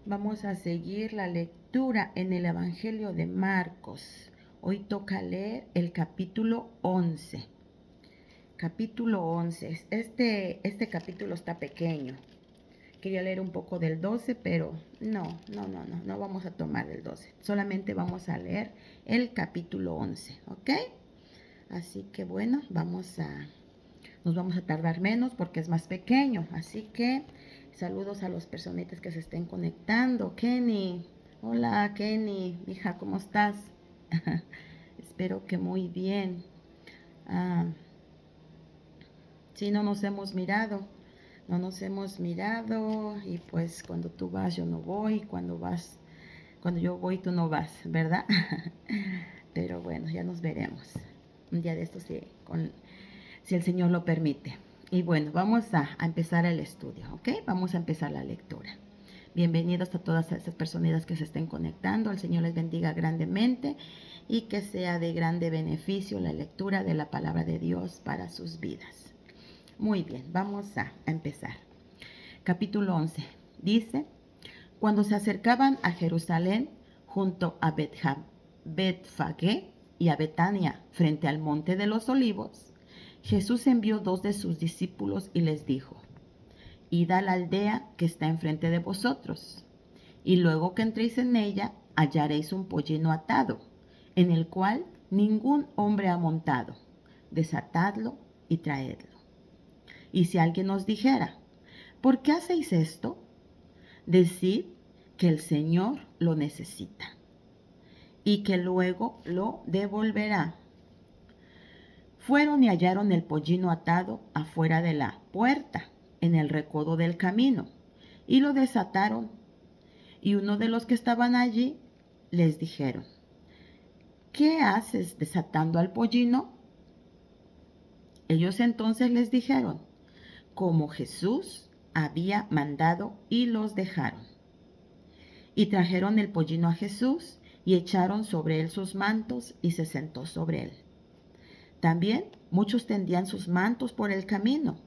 Vamos a seguir la lectura en el Evangelio de Marcos. Hoy toca leer el capítulo 11. Capítulo 11. Este capítulo está pequeño. Quería leer un poco del 12, pero no vamos a tomar el 12. Solamente vamos a leer el capítulo 11, ¿ok? Así que bueno, nos vamos a tardar menos porque es más pequeño. Así que saludos a las personitas que se estén conectando. Kenny, hola Kenny, hija, ¿cómo estás? Espero que muy bien. Sí, no nos hemos mirado y pues cuando tú vas yo no voy, cuando yo voy tú no vas, ¿verdad? Pero bueno, ya nos veremos un día de estos si el Señor lo permite. Y bueno, vamos a empezar el estudio, ¿ok? Vamos a empezar la lectura. Bienvenidos a todas esas personas que se estén conectando. El Señor les bendiga grandemente y que sea de grande beneficio la lectura de la palabra de Dios para sus vidas. Muy bien, vamos a empezar. Capítulo 11. Dice, cuando se acercaban a Jerusalén, junto a Betfagé y a Betania, frente al monte de los olivos, Jesús envió 2 de sus discípulos y les dijo, id a la aldea que está enfrente de vosotros, y luego que entréis en ella, hallaréis un pollino atado, en el cual ningún hombre ha montado. Desatadlo y traedlo. Y si alguien os dijera, ¿por qué hacéis esto? Decid que el Señor lo necesita y que luego lo devolverá. Fueron y hallaron el pollino atado afuera de la puerta, en el recodo del camino, y lo desataron. Y uno de los que estaban allí les dijeron, ¿qué haces desatando al pollino? Ellos entonces les dijeron, como Jesús había mandado, y los dejaron. Y trajeron el pollino a Jesús, y echaron sobre él sus mantos, y se sentó sobre él. También muchos tendían sus mantos por el camino,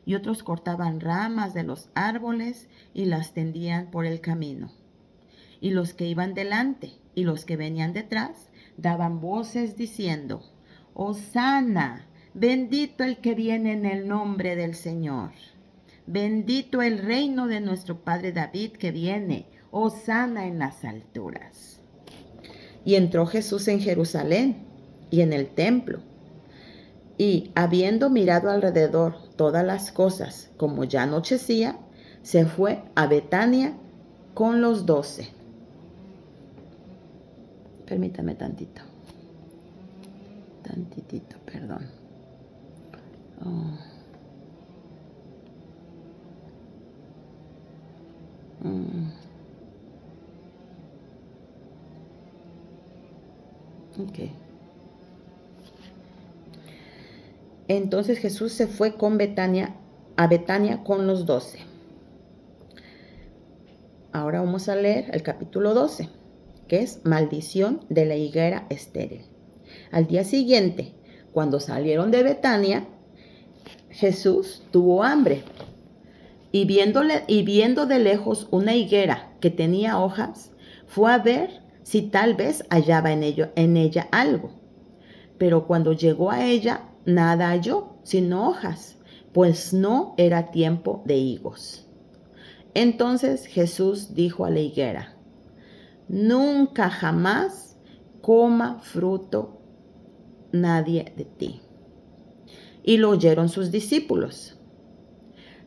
y otros cortaban ramas de los árboles y las tendían por el camino. Y los que iban delante y los que venían detrás daban voces diciendo, Hosana, bendito el que viene en el nombre del Señor. Bendito el reino de nuestro padre David que viene, Hosana en las alturas. Y entró Jesús en Jerusalén y en el templo. Y habiendo mirado alrededor todas las cosas, como ya anochecía, se fue a Betania con los 12. Permítame tantitito, perdón. Ok. Entonces Jesús se fue a Betania con los 12. Ahora vamos a leer el capítulo 12, que es maldición de la higuera estéril. Al día siguiente, cuando salieron de Betania, Jesús tuvo hambre y viendo de lejos una higuera que tenía hojas, fue a ver si tal vez hallaba en ella algo. Pero cuando llegó a ella, nada halló, sino hojas, pues no era tiempo de higos. Entonces Jesús dijo a la higuera, nunca jamás coma fruto nadie de ti. Y lo oyeron sus discípulos.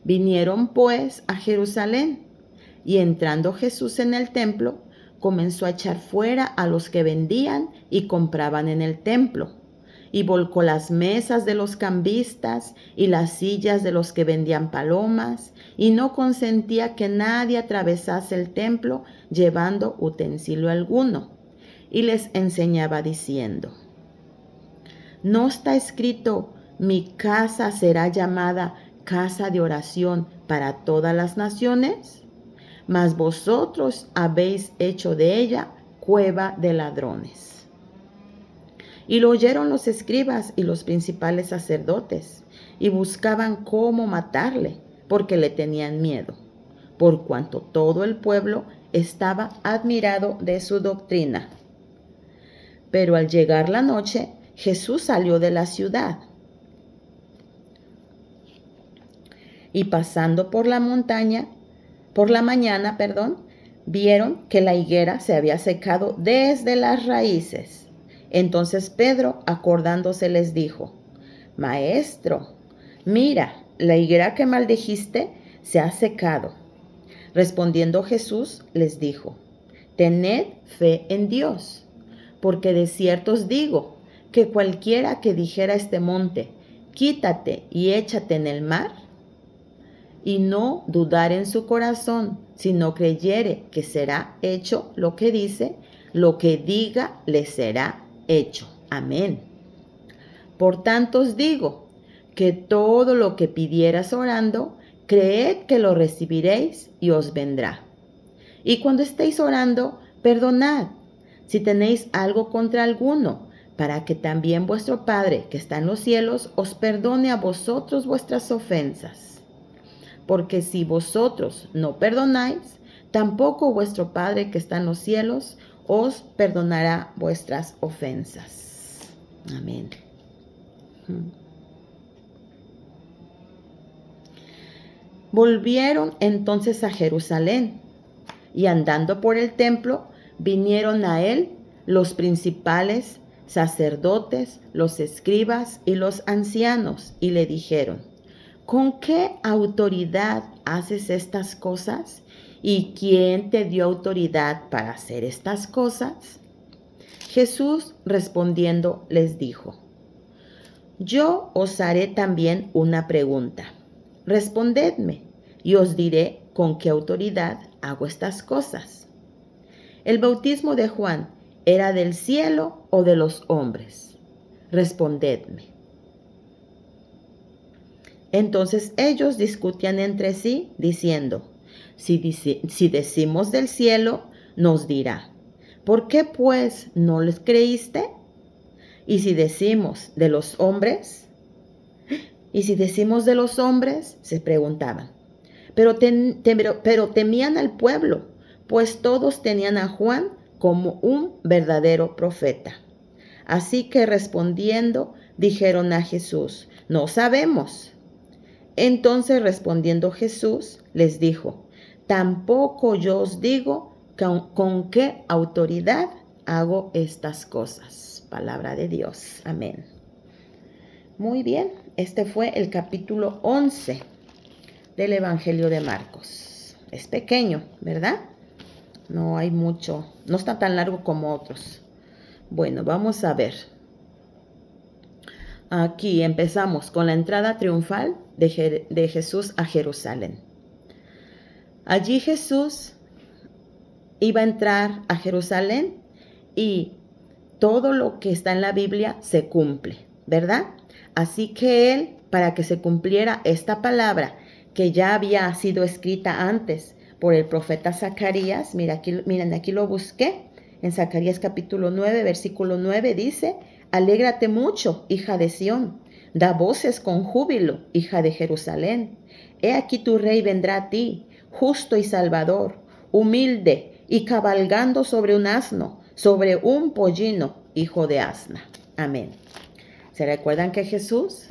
Vinieron pues a Jerusalén, y entrando Jesús en el templo, comenzó a echar fuera a los que vendían y compraban en el templo, y volcó las mesas de los cambistas y las sillas de los que vendían palomas, y no consentía que nadie atravesase el templo llevando utensilio alguno, y les enseñaba diciendo, ¿no está escrito, mi casa será llamada casa de oración para todas las naciones? Mas vosotros habéis hecho de ella cueva de ladrones. Y lo oyeron los escribas y los principales sacerdotes, y buscaban cómo matarle, porque le tenían miedo, por cuanto todo el pueblo estaba admirado de su doctrina. Pero al llegar la noche, Jesús salió de la ciudad. Y pasando por la mañana, vieron que la higuera se había secado desde las raíces. Entonces Pedro, acordándose, les dijo: Maestro, mira, la higuera que maldijiste se ha secado. Respondiendo Jesús, les dijo: Tened fe en Dios, porque de cierto os digo que cualquiera que dijera a este monte: Quítate y échate en el mar, y no dudar en su corazón, sino creyere que será hecho lo que dice, lo que diga le será hecho. Amén. Por tanto os digo que todo lo que pidieras orando, creed que lo recibiréis y os vendrá. Y cuando estéis orando, perdonad si tenéis algo contra alguno, para que también vuestro Padre que está en los cielos os perdone a vosotros vuestras ofensas. Porque si vosotros no perdonáis, tampoco vuestro Padre que está en los cielos os perdonará vuestras ofensas. Amén. Volvieron entonces a Jerusalén, y andando por el templo, vinieron a él los principales sacerdotes, los escribas y los ancianos, y le dijeron: ¿Con qué autoridad haces estas cosas? ¿Y quién te dio autoridad para hacer estas cosas? Jesús respondiendo les dijo: Yo os haré también una pregunta. Respondedme, y os diré con qué autoridad hago estas cosas. ¿El bautismo de Juan era del cielo o de los hombres? Respondedme. Entonces ellos discutían entre sí, diciendo: si decimos del cielo, nos dirá: ¿por qué pues no les creíste? Y si decimos de los hombres, se preguntaban. Pero temían al pueblo, pues todos tenían a Juan como un verdadero profeta. Así que respondiendo, dijeron a Jesús: no sabemos. Entonces respondiendo Jesús les dijo: tampoco yo os digo con qué autoridad hago estas cosas. Palabra de Dios. Amén. Muy bien, este fue el capítulo 11 del Evangelio de Marcos. Es pequeño, ¿verdad? No hay mucho, no está tan largo como otros. Bueno, vamos a ver. Aquí empezamos con la entrada triunfal de Jesús a Jerusalén. Allí Jesús iba a entrar a Jerusalén y todo lo que está en la Biblia se cumple, ¿verdad? Así que él, para que se cumpliera esta palabra que ya había sido escrita antes por el profeta Zacarías, miren, aquí lo busqué, en Zacarías capítulo 9, versículo 9 dice: alégrate mucho, hija de Sión, da voces con júbilo, hija de Jerusalén. He aquí tu rey vendrá a ti, justo y salvador, humilde y cabalgando sobre un asno, sobre un pollino, hijo de asna. Amén. ¿Se recuerdan que Jesús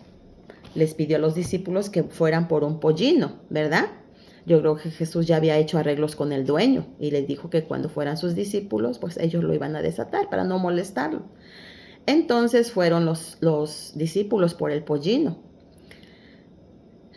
les pidió a los discípulos que fueran por un pollino, verdad? Yo creo que Jesús ya había hecho arreglos con el dueño y les dijo que cuando fueran sus discípulos, pues ellos lo iban a desatar para no molestarlo. Entonces fueron los discípulos por el pollino.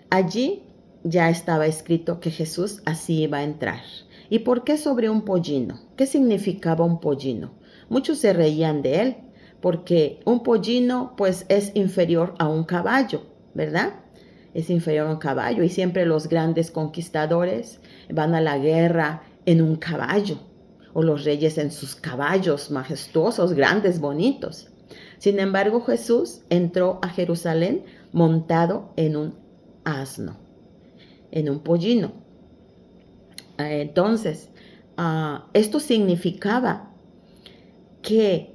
Allí ya estaba escrito que Jesús así iba a entrar. ¿Y por qué sobre un pollino? ¿Qué significaba un pollino? Muchos se reían de él, porque un pollino pues es inferior a un caballo, ¿verdad? Es inferior a un caballo, y siempre los grandes conquistadores van a la guerra en un caballo, o los reyes en sus caballos majestuosos, grandes, bonitos. Sin embargo, Jesús entró a Jerusalén montado en un asno, en un pollino. Entonces, esto significaba que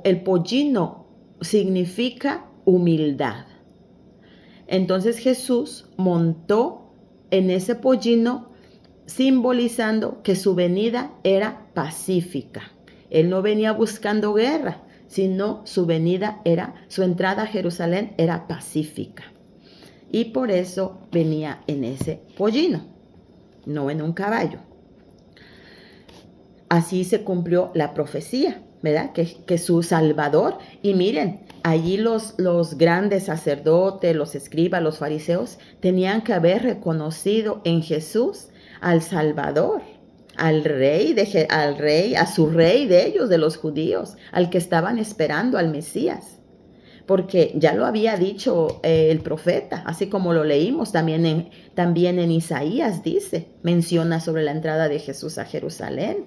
el pollino significa humildad. Entonces Jesús montó en ese pollino simbolizando que su venida era pacífica. Él no venía buscando guerra, sino su entrada a Jerusalén era pacífica. Y por eso venía en ese pollino, no en un caballo. Así se cumplió la profecía, ¿verdad? Que su Salvador, y miren, allí los grandes sacerdotes, los escribas, los fariseos, tenían que haber reconocido en Jesús al Salvador, a su rey de ellos, de los judíos, al que estaban esperando, al Mesías. Porque ya lo había dicho el profeta, así como lo leímos, también en Isaías menciona sobre la entrada de Jesús a Jerusalén.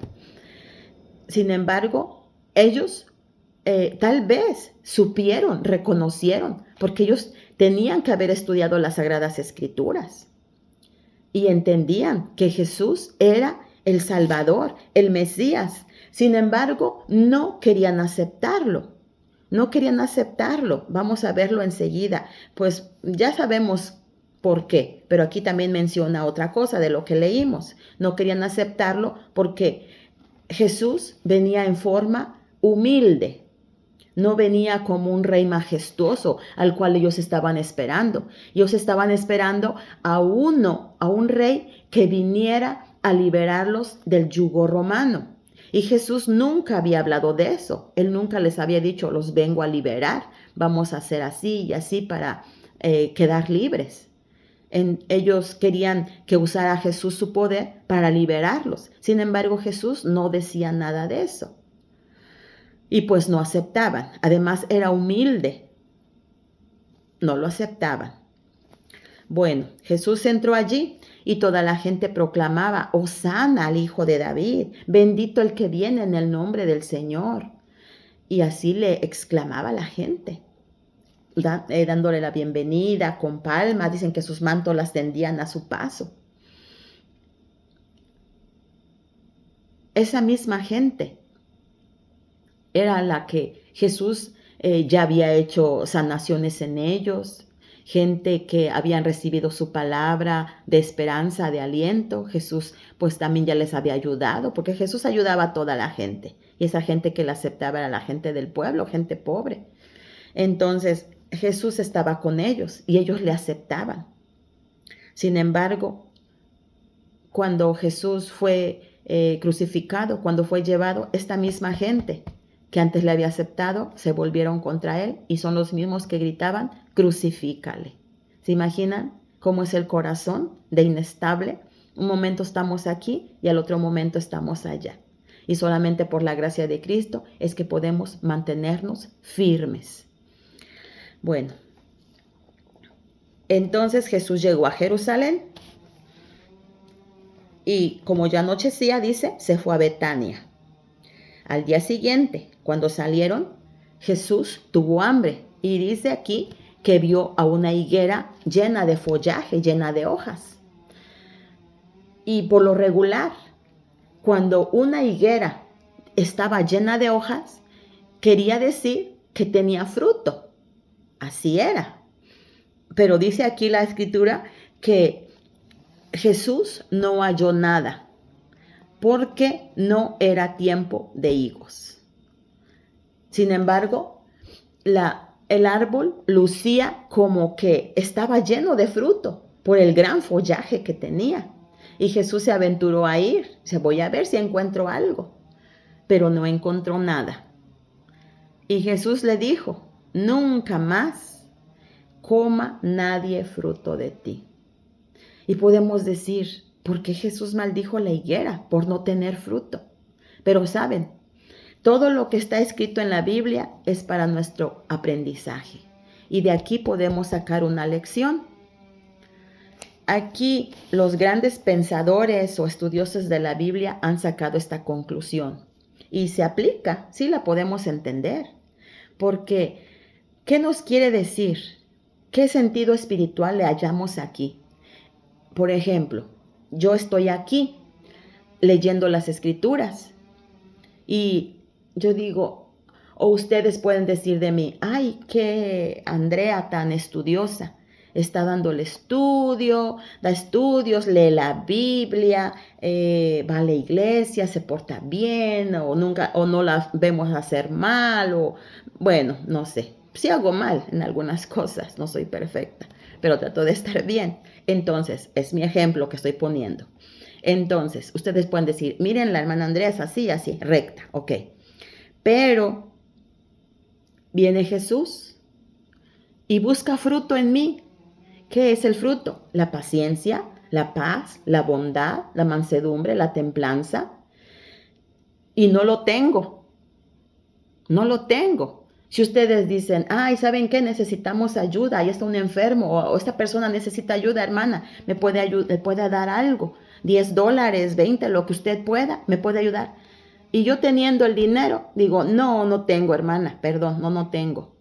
Sin embargo, ellos tal vez reconocieron, porque ellos tenían que haber estudiado las Sagradas Escrituras y entendían que Jesús era el Salvador, el Mesías. Sin embargo, no querían aceptarlo. No querían aceptarlo. Vamos a verlo enseguida. Pues ya sabemos por qué, pero aquí también menciona otra cosa de lo que leímos. No querían aceptarlo porque Jesús venía en forma humilde. No venía como un rey majestuoso al cual ellos estaban esperando. Ellos estaban esperando a un rey que viniera a liberarlos del yugo romano. Y Jesús nunca había hablado de eso. Él nunca les había dicho, los vengo a liberar, vamos a hacer así y así para quedar libres. Ellos querían que usara Jesús su poder para liberarlos. Sin embargo, Jesús no decía nada de eso. Y pues no aceptaban. Además, era humilde. No lo aceptaban. Bueno, Jesús entró allí y toda la gente proclamaba, Hosana al Hijo de David, bendito el que viene en el nombre del Señor. Y así le exclamaba la gente, dándole la bienvenida con palmas. Dicen que sus mantos las tendían a su paso. Esa misma gente era la que Jesús ya había hecho sanaciones en ellos, gente que habían recibido su palabra de esperanza, de aliento. Jesús pues también ya les había ayudado, porque Jesús ayudaba a toda la gente, y esa gente que la aceptaba era la gente del pueblo, gente pobre. Entonces Jesús estaba con ellos y ellos le aceptaban. Sin embargo, cuando Jesús fue crucificado, cuando fue llevado, esta misma gente que antes le había aceptado, se volvieron contra él y son los mismos que gritaban, crucifícale. ¿Se imaginan cómo es el corazón de inestable? Un momento estamos aquí y al otro momento estamos allá. Y solamente por la gracia de Cristo es que podemos mantenernos firmes. Bueno, entonces Jesús llegó a Jerusalén y como ya anochecía, se fue a Betania. Al día siguiente, cuando salieron, Jesús tuvo hambre y dice aquí que vio a una higuera llena de follaje, llena de hojas. Y por lo regular, cuando una higuera estaba llena de hojas, quería decir que tenía fruto. Así era. Pero dice aquí la Escritura que Jesús no halló nada, porque no era tiempo de higos. Sin embargo, el árbol lucía como que estaba lleno de fruto por el gran follaje que tenía. Y Jesús se aventuró a ir. Voy a ver si encuentro algo. Pero no encontró nada. Y Jesús le dijo, nunca más coma nadie fruto de ti. Y podemos decir, ¿por qué Jesús maldijo la higuera? Por no tener fruto. Pero saben, todo lo que está escrito en la Biblia es para nuestro aprendizaje. Y de aquí podemos sacar una lección. Aquí los grandes pensadores o estudiosos de la Biblia han sacado esta conclusión. Y se aplica, sí la podemos entender. Porque, ¿qué nos quiere decir? ¿Qué sentido espiritual le hallamos aquí? Por ejemplo, yo estoy aquí leyendo las Escrituras y yo digo, o ustedes pueden decir de mí, ay, qué Andrea tan estudiosa, está dando el estudio, da estudios, lee la Biblia, va a la iglesia, se porta bien, o no la vemos hacer mal, o bueno, no sé. Sí hago mal en algunas cosas, no soy perfecta, pero trato de estar bien. Entonces, es mi ejemplo que estoy poniendo. Entonces, ustedes pueden decir, miren, la hermana Andrea es así, así, recta, ok. Pero viene Jesús y busca fruto en mí. ¿Qué es el fruto? La paciencia, la paz, la bondad, la mansedumbre, la templanza. Y no lo tengo. No lo tengo. Si ustedes dicen, ay, ¿saben qué? Necesitamos ayuda, ahí está un enfermo, o esta persona necesita ayuda, hermana, me puede dar algo, $10, 20, lo que usted pueda, me puede ayudar. Y yo teniendo el dinero, digo, no tengo, hermana, perdón, no tengo.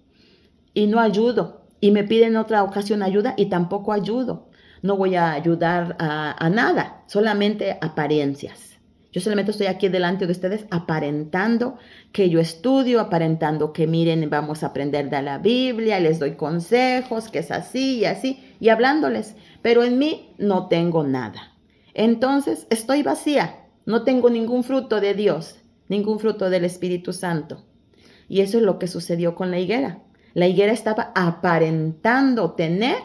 Y no ayudo. Y me piden otra ocasión ayuda y tampoco ayudo. No voy a ayudar a nada, solamente apariencias. Yo solamente estoy aquí delante de ustedes aparentando que yo estudio, aparentando que miren, vamos a aprender de la Biblia, les doy consejos, que es así y así, y hablándoles. Pero en mí no tengo nada. Entonces estoy vacía, no tengo ningún fruto de Dios, ningún fruto del Espíritu Santo. Y eso es lo que sucedió con la higuera. La higuera estaba aparentando tener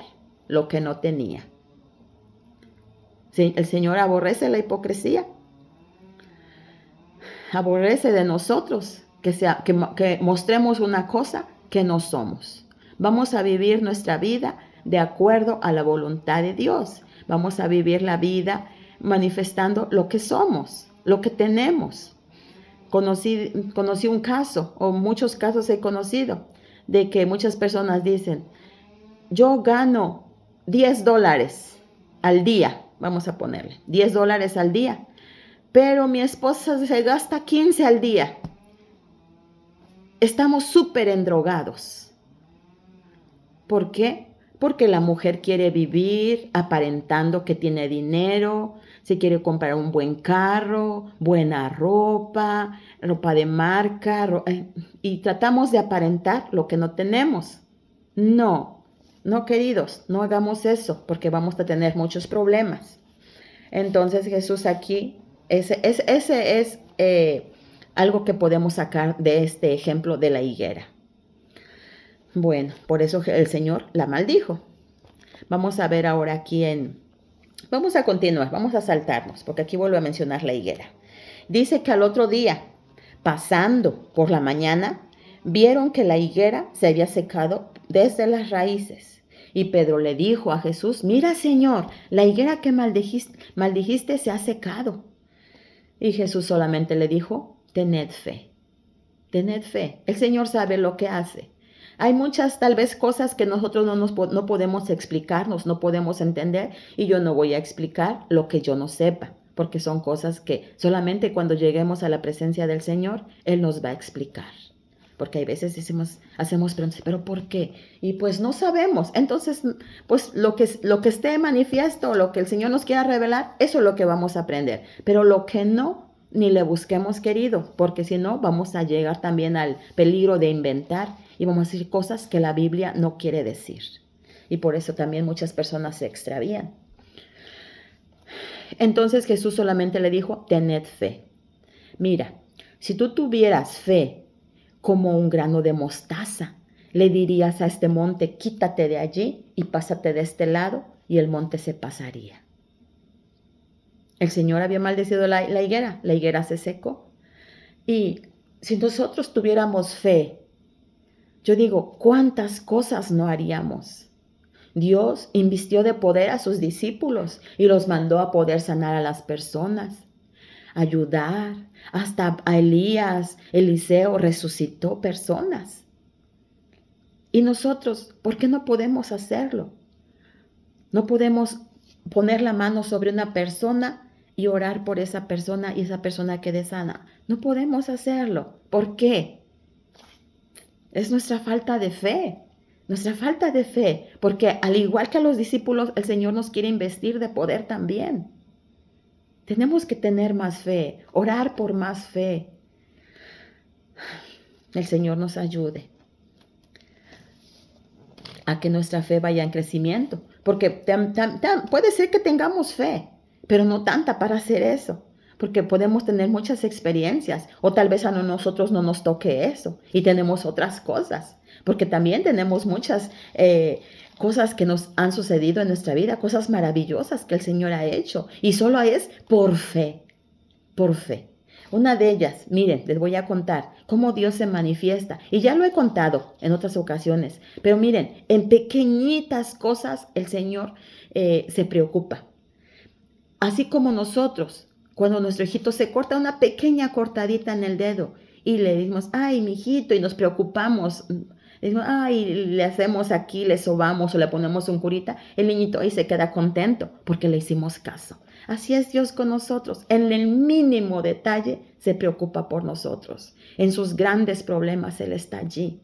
lo que no tenía. Sí, el Señor aborrece la hipocresía. Aborrece de nosotros que mostremos una cosa que no somos. Vamos a vivir nuestra vida de acuerdo a la voluntad de Dios. Vamos a vivir la vida manifestando lo que somos, lo que tenemos. Conocí un caso, o muchos casos he conocido, de que muchas personas dicen, yo gano $10 al día, vamos a ponerle, $10 al día, pero mi esposa se gasta 15 al día. Estamos súper endrogados. ¿Por qué? Porque la mujer quiere vivir aparentando que tiene dinero, se quiere comprar un buen carro, buena ropa, ropa de marca, y tratamos de aparentar lo que no tenemos. No, queridos, no hagamos eso porque vamos a tener muchos problemas. Entonces Jesús aquí, ese es algo que podemos sacar de este ejemplo de la higuera. Bueno, por eso el Señor la maldijo. Vamos a ver ahora aquí vamos a continuar, vamos a saltarnos, porque aquí vuelvo a mencionar la higuera. Dice que al otro día, pasando por la mañana, vieron que la higuera se había secado desde las raíces. Y Pedro le dijo a Jesús, mira, Señor, la higuera que maldijiste se ha secado. Y Jesús solamente le dijo, tened fe. Tened fe. El Señor sabe lo que hace. Hay muchas tal vez cosas que nosotros no podemos explicarnos, no podemos entender, y yo no voy a explicar lo que yo no sepa, porque son cosas que solamente cuando lleguemos a la presencia del Señor, Él nos va a explicar. Porque hay veces hacemos preguntas, ¿pero por qué? Y pues no sabemos. Entonces, pues lo que esté manifiesto, lo que el Señor nos quiera revelar, eso es lo que vamos a aprender. Pero lo que no, ni le busquemos, querido, porque si no, vamos a llegar también al peligro de inventar y vamos a decir cosas que la Biblia no quiere decir. Y por eso también muchas personas se extravían. Entonces Jesús solamente le dijo, tened fe. Mira, si tú tuvieras fe como un grano de mostaza, le dirías a este monte, quítate de allí y pásate de este lado, y el monte se pasaría. El Señor había maldecido la higuera se secó. Y si nosotros tuviéramos fe, yo digo, ¿cuántas cosas no haríamos? Dios invistió de poder a sus discípulos y los mandó a poder sanar a las personas, ayudar. Hasta a Eliseo resucitó personas. Y nosotros, ¿por qué no podemos hacerlo? No podemos poner la mano sobre una persona y orar por esa persona y esa persona quede sana. No podemos hacerlo. ¿Por qué? Es nuestra falta de fe. Nuestra falta de fe. Porque al igual que a los discípulos, el Señor nos quiere investir de poder también. Tenemos que tener más fe, orar por más fe. El Señor nos ayude. a que nuestra fe vaya en crecimiento, porque puede ser que tengamos fe, pero no tanta para hacer eso, porque podemos tener muchas experiencias, o tal vez a nosotros no nos toque eso, y tenemos otras cosas, porque también tenemos muchas cosas que nos han sucedido en nuestra vida, cosas maravillosas que el Señor ha hecho, y solo es por fe, por fe. Una de ellas, miren, les voy a contar cómo Dios se manifiesta. Y ya lo he contado en otras ocasiones. Pero miren, en pequeñitas cosas el Señor se preocupa. Así como nosotros, cuando nuestro hijito se corta una pequeña cortadita en el dedo y le decimos, ay, mijito, y nos preocupamos. Decimos, ay, le hacemos aquí, le sobamos o le ponemos un curita, el niñito ahí se queda contento porque le hicimos caso. Así es Dios con nosotros. En el mínimo detalle se preocupa por nosotros. En sus grandes problemas Él está allí.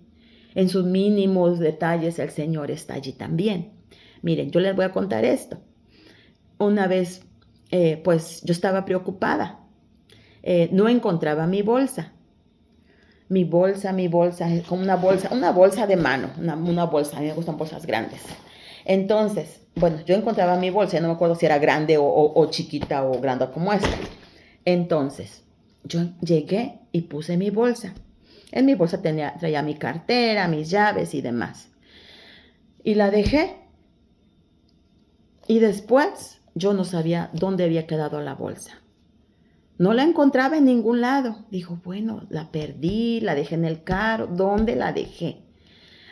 En sus mínimos detalles el Señor está allí también. Miren, yo les voy a contar esto. Una vez, pues yo estaba preocupada. No encontraba mi bolsa. Mi bolsa, como una bolsa de mano, una bolsa, a mí me gustan bolsas grandes. Entonces, bueno, yo encontraba mi bolsa, no me acuerdo si era grande o chiquita o grande como esta. Entonces, yo llegué y puse mi bolsa. En mi bolsa traía mi cartera, mis llaves y demás. Y la dejé. Y después yo no sabía dónde había quedado la bolsa. No la encontraba en ningún lado. Dijo, bueno, la perdí, la dejé en el carro. ¿Dónde la dejé?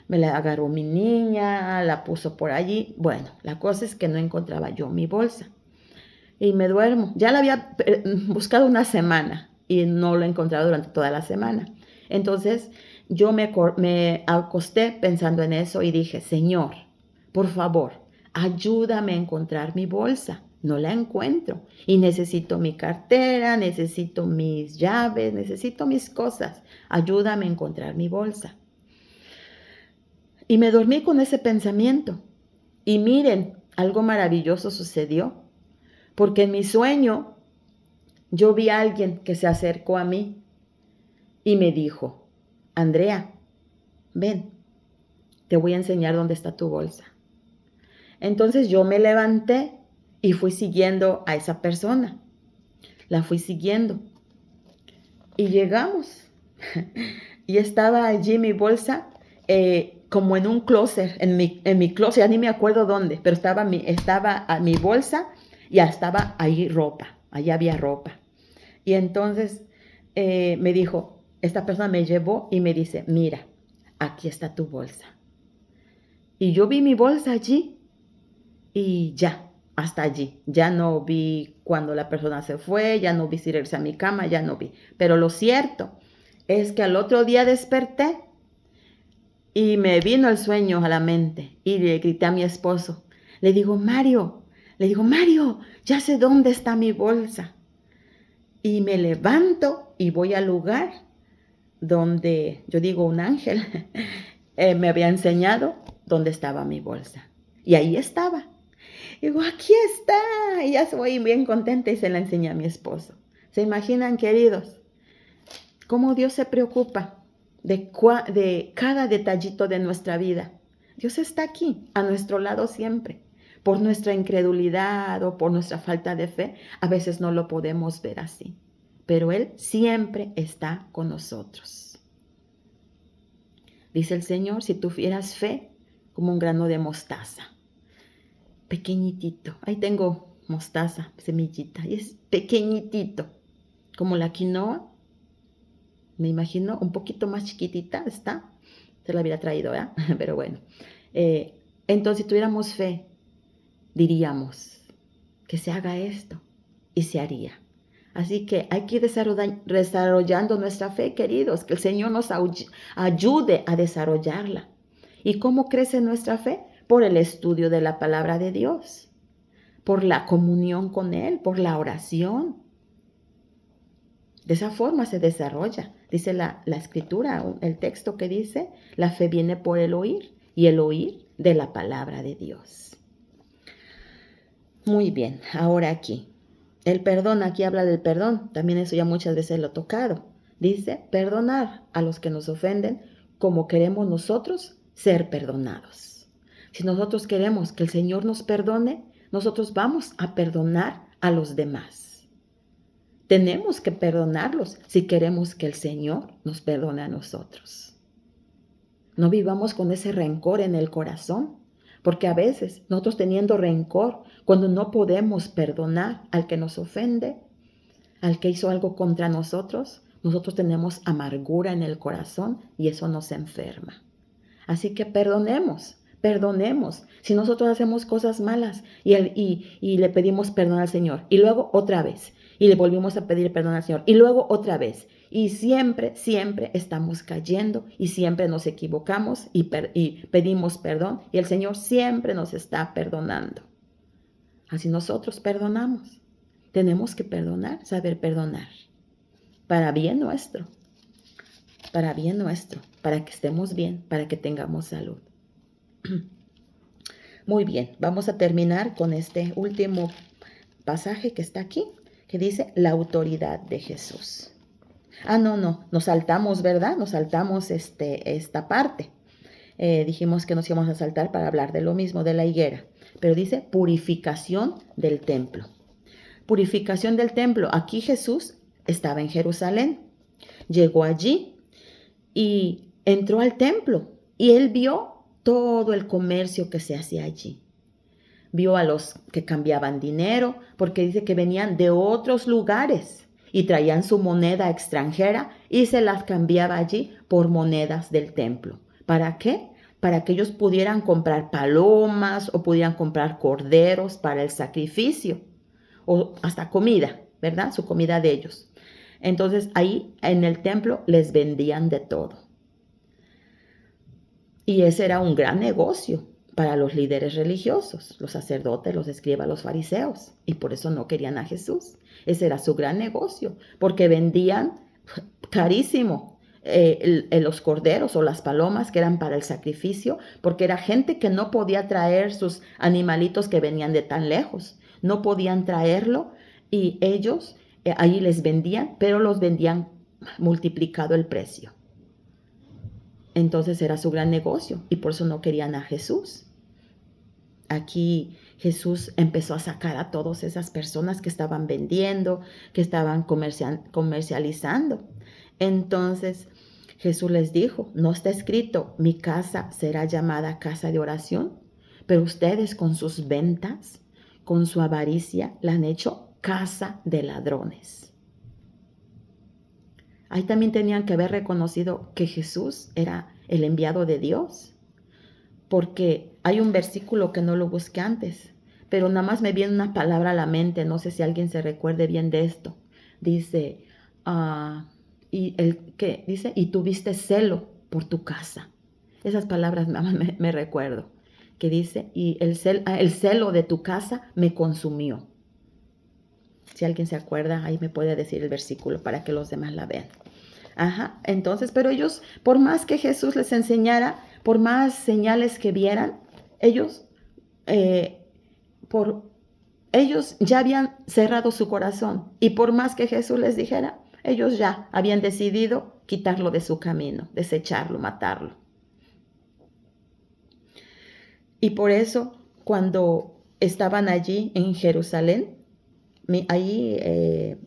Me la agarró mi niña, la puso por allí. Bueno, la cosa es que no encontraba yo mi bolsa. Y me duermo. Ya la había buscado una semana y no la he encontrado durante toda la semana. Entonces yo me acosté pensando en eso y dije, Señor, por favor, ayúdame a encontrar mi bolsa. No la encuentro y necesito mi cartera, necesito mis llaves, necesito mis cosas. Ayúdame a encontrar mi bolsa. Y me dormí con ese pensamiento. Y miren, algo maravilloso sucedió, porque en mi sueño yo vi a alguien que se acercó a mí y me dijo, Andrea, ven, te voy a enseñar dónde está tu bolsa. Entonces yo me levanté y fui siguiendo a esa persona. La fui siguiendo. Y llegamos. Y estaba allí mi bolsa, como en un closet, en mi closet, ya ni me acuerdo dónde, pero estaba mi bolsa y ya estaba ahí ropa, allá había ropa. Y entonces me dijo, esta persona me llevó y me dice, mira, aquí está tu bolsa. Y yo vi mi bolsa allí y ya, hasta allí. Ya no vi cuando la persona se fue, ya no vi si regresé a mi cama, ya no vi. Pero lo cierto es que al otro día desperté y me vino el sueño a la mente y le grité a mi esposo. Le digo, Mario, ya sé dónde está mi bolsa. Y me levanto y voy al lugar donde, yo digo, un ángel me había enseñado dónde estaba mi bolsa. Y ahí estaba. Digo, aquí está. Y ya estoy bien contenta y se la enseñé a mi esposo. ¿Se imaginan, queridos, cómo Dios se preocupa de cada detallito de nuestra vida? Dios está aquí, a nuestro lado siempre. Por nuestra incredulidad o por nuestra falta de fe, a veces no lo podemos ver así. Pero Él siempre está con nosotros. Dice el Señor, si tuvieras fe como un grano de mostaza, pequeñitito. Ahí tengo mostaza, semillita, y es pequeñitito, como la quinoa. Me imagino un poquito más chiquitita está. Se la hubiera traído, ¿verdad? Pero bueno. Entonces, si tuviéramos fe, diríamos que se haga esto y se haría. Así que hay que ir desarrollando nuestra fe, queridos, que el Señor nos ayude a desarrollarla. ¿Y cómo crece nuestra fe? Por el estudio de la palabra de Dios, por la comunión con Él, por la oración. De esa forma se desarrolla. Dice la escritura, el texto que dice, la fe viene por el oír y el oír de la palabra de Dios. Muy bien, ahora aquí. El perdón, aquí habla del perdón. También eso ya muchas veces lo he tocado. Dice, perdonar a los que nos ofenden como queremos nosotros ser perdonados. Si nosotros queremos que el Señor nos perdone, nosotros vamos a perdonar a los demás. Tenemos que perdonarlos si queremos que el Señor nos perdone a nosotros. No vivamos con ese rencor en el corazón, porque a veces nosotros teniendo rencor, cuando no podemos perdonar al que nos ofende, al que hizo algo contra nosotros tenemos amargura en el corazón y eso nos enferma. Así que perdonemos. Si nosotros hacemos cosas malas y le pedimos perdón al Señor, y luego otra vez, y le volvimos a pedir perdón al Señor, y luego otra vez, y siempre estamos cayendo, y siempre nos equivocamos, y pedimos perdón, y el Señor siempre nos está perdonando. Así nosotros perdonamos. Tenemos que perdonar, saber perdonar, para bien nuestro, para que estemos bien, para que tengamos salud. Muy bien, vamos a terminar con este último pasaje que está aquí, que dice la autoridad de Jesús. Nos saltamos, ¿verdad? Nos saltamos esta parte. Dijimos que nos íbamos a saltar para hablar de lo mismo, de la higuera, pero dice purificación del templo. Purificación del templo. Aquí Jesús estaba en Jerusalén, llegó allí y entró al templo y él vio todo el comercio que se hacía allí. Vio a los que cambiaban dinero, porque dice que venían de otros lugares y traían su moneda extranjera y se las cambiaba allí por monedas del templo. ¿Para qué? Para que ellos pudieran comprar palomas o pudieran comprar corderos para el sacrificio o hasta comida, ¿verdad? Su comida de ellos. Entonces ahí en el templo les vendían de todo. Y ese era un gran negocio para los líderes religiosos, los sacerdotes, los escribas, los fariseos. Y por eso no querían a Jesús. Ese era su gran negocio, porque vendían carísimo los corderos o las palomas que eran para el sacrificio, porque era gente que no podía traer sus animalitos que venían de tan lejos. No podían traerlo y ellos ahí les vendían, pero los vendían multiplicado el precio. Entonces era su gran negocio y por eso no querían a Jesús. Aquí Jesús empezó a sacar a todas esas personas que estaban vendiendo, que estaban comercializando. Entonces Jesús les dijo, no está escrito, mi casa será llamada casa de oración, pero ustedes con sus ventas, con su avaricia, la han hecho casa de ladrones. Ahí también tenían que haber reconocido que Jesús era el enviado de Dios, porque hay un versículo que no lo busqué antes, pero nada más me viene una palabra a la mente, no sé si alguien se recuerde bien de esto. Dice, y tuviste celo por tu casa. Esas palabras nada más me recuerdo, que dice, y el celo de tu casa me consumió. Si alguien se acuerda, ahí me puede decir el versículo para que los demás la vean. Entonces, pero ellos, por más que Jesús les enseñara, por más señales que vieran, ellos ya habían cerrado su corazón. Y por más que Jesús les dijera, ellos ya habían decidido quitarlo de su camino, desecharlo, matarlo. Y por eso, cuando estaban allí en Jerusalén,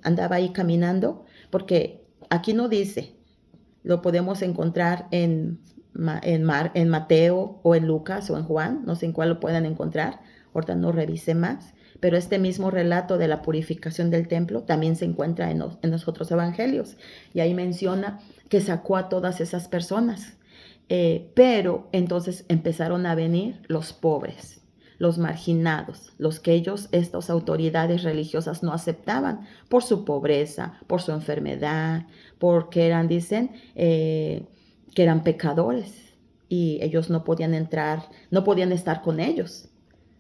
andaba ahí caminando, porque aquí no dice, lo podemos encontrar en Mateo o en Lucas o en Juan, no sé en cuál lo puedan encontrar, ahorita no revisé más, pero este mismo relato de la purificación del templo también se encuentra en los otros evangelios, y ahí menciona que sacó a todas esas personas, pero entonces empezaron a venir los pobres, los marginados, los que estas autoridades religiosas no aceptaban por su pobreza, por su enfermedad, porque dicen que eran pecadores y ellos no podían entrar, no podían estar con ellos,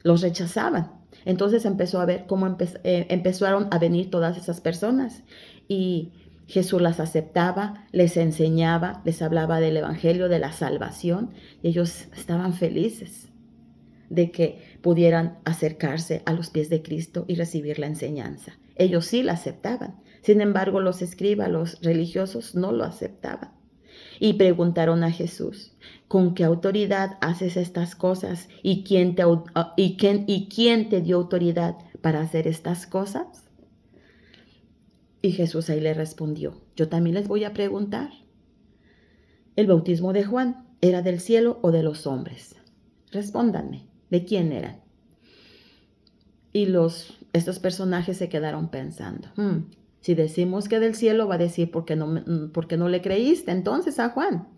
los rechazaban. Entonces empezó a ver cómo empezaron a venir todas esas personas y Jesús las aceptaba, les enseñaba, les hablaba del evangelio, de la salvación y ellos estaban felices de que pudieran acercarse a los pies de Cristo y recibir la enseñanza. Ellos sí la aceptaban. Sin embargo, los escribas, los religiosos, no lo aceptaban. y preguntaron a Jesús, ¿con qué autoridad haces estas cosas? ¿Y quién te dio autoridad para hacer estas cosas? Y Jesús ahí le respondió, yo también les voy a preguntar. ¿El bautismo de Juan era del cielo o de los hombres? Respóndanme, ¿de quién eran? Y estos personajes se quedaron pensando, si decimos que del cielo, va a decir, ¿por qué no le creíste entonces a Juan?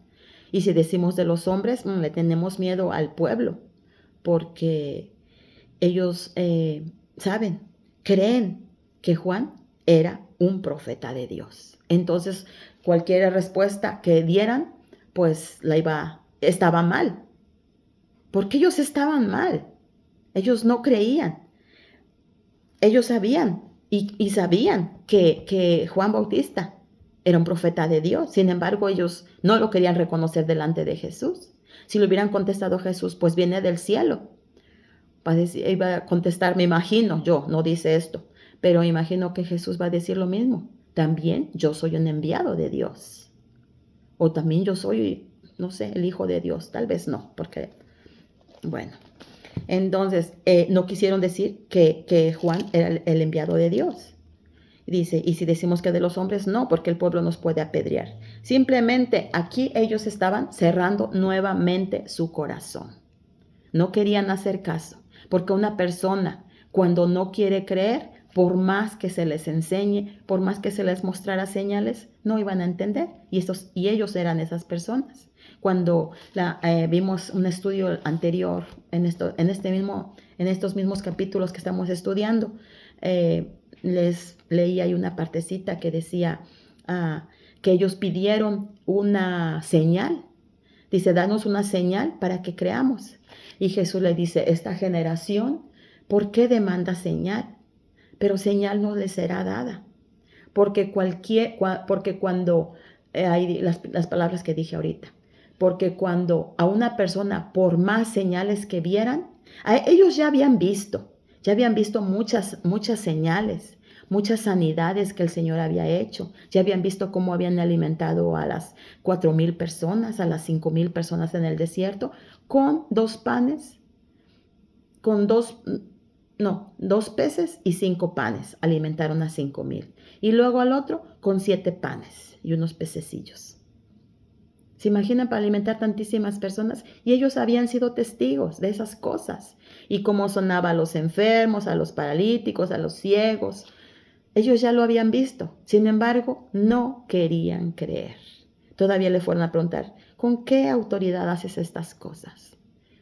Y si decimos de los hombres, le tenemos miedo al pueblo, porque ellos creen que Juan era un profeta de Dios. Entonces, cualquier respuesta que dieran, pues estaba mal. Porque ellos estaban mal. Ellos no creían. Ellos sabían y sabían que Juan Bautista era un profeta de Dios. Sin embargo, ellos no lo querían reconocer delante de Jesús. Si le hubieran contestado a Jesús, pues viene del cielo. Iba a contestar, me imagino, yo, no dice esto, pero imagino que Jesús va a decir lo mismo. También yo soy un enviado de Dios. O también yo soy, no sé, el Hijo de Dios. Tal vez no, porque, bueno. Entonces, no quisieron decir que Juan era el enviado de Dios. Dice, y si decimos que de los hombres, no, porque el pueblo nos puede apedrear. Simplemente aquí ellos estaban cerrando nuevamente su corazón. No querían hacer caso, porque una persona cuando no quiere creer, por más que se les enseñe, por más que se les mostrara señales, no iban a entender. Y ellos eran esas personas. Cuando vimos un estudio anterior en estos mismos capítulos que estamos estudiando, les leí ahí una partecita que decía que ellos pidieron una señal. Dice, danos una señal para que creamos. Y Jesús le dice, esta generación, ¿por qué demanda señal? Pero señal no les será dada. Porque cuando hay las palabras que dije ahorita, porque cuando a una persona, por más señales que vieran, ellos ya habían visto muchas señales, muchas sanidades que el Señor había hecho. Ya habían visto cómo habían alimentado a las 4,000 personas, a las 5,000 personas en el desierto, con 2 panes, con 2 peces y 5 panes, alimentaron a 5,000. Y luego al otro con 7 panes y unos pececillos. ¿Se imaginan para alimentar tantísimas personas? Y ellos habían sido testigos de esas cosas. Y cómo sonaba a los enfermos, a los paralíticos, a los ciegos. Ellos ya lo habían visto. Sin embargo, no querían creer. Todavía le fueron a preguntar, ¿con qué autoridad haces estas cosas?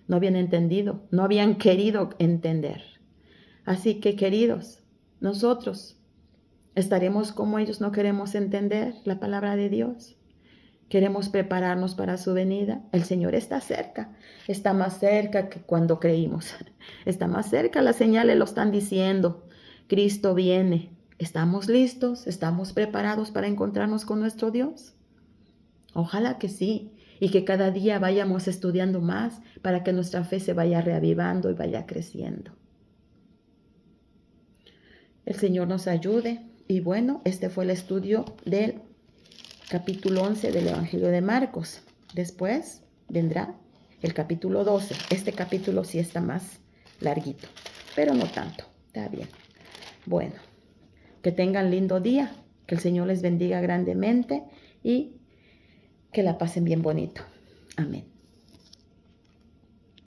No habían entendido, no habían querido entender. Así que, queridos, nosotros estaremos como ellos, no queremos entender la palabra de Dios. Queremos prepararnos para su venida. El Señor está cerca. Está más cerca que cuando creímos. Está más cerca, las señales lo están diciendo. Cristo viene. ¿Estamos listos? ¿Estamos preparados para encontrarnos con nuestro Dios? Ojalá que sí. Y que cada día vayamos estudiando más para que nuestra fe se vaya reavivando y vaya creciendo. El Señor nos ayude. Y bueno, este fue el estudio del capítulo 11 del Evangelio de Marcos. Después vendrá el capítulo 12. Este capítulo sí está más larguito, pero no tanto. Está bien. Bueno, que tengan lindo día, que el Señor les bendiga grandemente y que la pasen bien bonito. Amén.